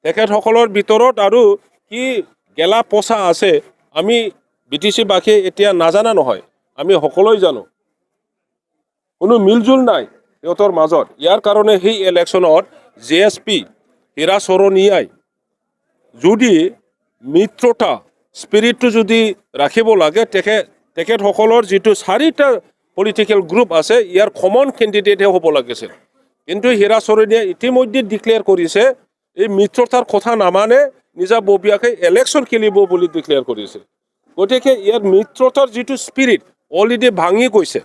তেখেতসকলৰ ভিতৰত আৰু কি গেলা পচা আছে আমি BTC-বাসী এতিয়া নাজানা নহয়, আমি সকলোৱে জানো। কোনো মিলজুল নাই সিহঁতৰ মাজত। ইয়াৰ কাৰণে সেই ইলেকশ্যনত JSP হীৰা চৰণীয়াই যদি মিত্ৰতা স্পিৰিটটো যদি ৰাখিব লাগে, তেখেতসকলৰ যিটো 4টা পলিটিকেল গ্ৰুপ আছে ইয়াৰ কমন কেণ্ডিডেটহে হ'ব লাগিছিল। কিন্তু হীৰা চৰণীয়াই ইতিমধ্যে ডিক্লেয়াৰ কৰিছে এই মিত্ৰতাৰ কথা নামানে, নিজাববীয়াকৈ ইলেকশ্যন খেলিব বুলি ডিক্লেয়াৰ কৰিছে। গতিকে ইয়াৰ মিত্ৰতাৰ যিটো স্পিৰিট অলৰেডি ভাঙি গৈছে।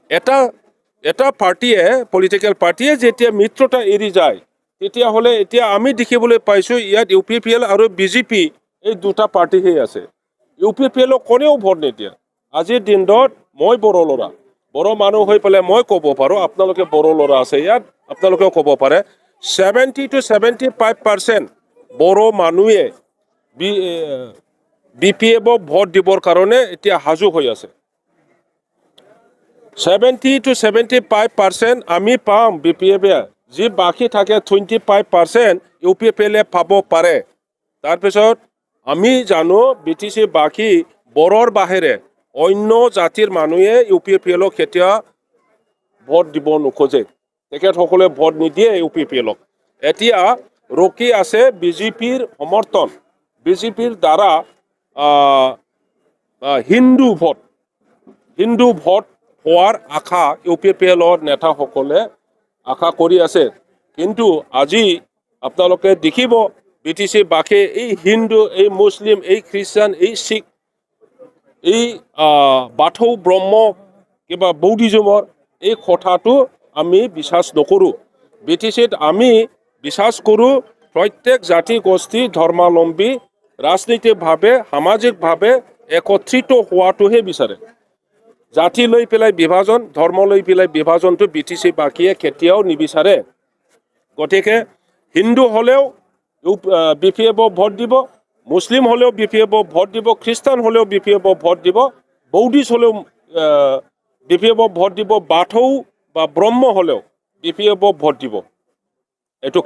এটা পাৰ্টিয়ে পলিটিকেল পাৰ্টিয়ে যেতিয়া মিত্ৰতা এৰি যায় তেতিয়াহ'লে এতিয়া আমি দেখিবলৈ পাইছোঁ ইয়াত UPPL আৰু BJP এই দুটা পাৰ্টিহে আছে। UPPL কোনেও ভোট নিদিয়ে। আজিৰ দিনত মই বড়ো ল'ৰা, বড়ো মানুহ হৈ পেলাই মই ক'ব পাৰোঁ, আপোনালোকে বড়ো ল'ৰা আছে ইয়াত, আপোনালোকেও ক'ব পাৰে 70 to 75% বড়ো মানুহে BPF ভোট দিবৰ কাৰণে এতিয়া সাজু হৈ আছে। 70 to 75% আমি পাম BPF-এ, যি বাকী থাকে 25% UPPL-এ পাব পাৰে। তাৰপিছত আমি জানো BTC-বাসী বড়োৰ বাহিৰে অন্য জাতিৰ মানুহে UPPL-ক কেতিয়া ভোট দিব নোখোজে। তেখেতসকলে ভোট নিদিয়ে UPPL-ক। এতিয়া ৰখি আছে BJP-ৰ সমৰ্থন, BJP-ৰ দ্বাৰা হিন্দু ভোট হোৱাৰ আশা UPPL-ৰ নেতাসকলে আশা কৰি আছে। কিন্তু আজি আপোনালোকে দেখিব BTC-বাসী এই হিন্দু, এই মুছলিম, এই খ্ৰীষ্টান, এই শিখ, এই বাথৌ ব্ৰহ্ম কিবা বৌদ্ধিজমৰ এই কথাটো আমি বিশ্বাস নকৰোঁ। BTC-ত আমি বিশ্বাস কৰোঁ প্ৰত্যেক জাতি গোষ্ঠী ধৰ্মাৱলম্বী ৰাজনৈতিকভাৱে সামাজিকভাৱে একত্ৰিত হোৱাটোহে বিচাৰে। জাতি লৈ পেলাই বিভাজন, ধৰ্ম লৈ পেলাই বিভাজনটো BTC-বাসীয়ে কেতিয়াও নিবিচাৰে। গতিকে হিন্দু হ'লেও BPF ভোট দিব, মুছলিম হ'লেও BPF ভোট দিব, খ্ৰীষ্টান হ'লেও BPF ভোট দিব, বৌদ্ধিষ্ট হ'লেও BPF ভোট দিব, বাথৌ বা ব্ৰহ্ম হ'লেও BPF ভোট দিব। এইটো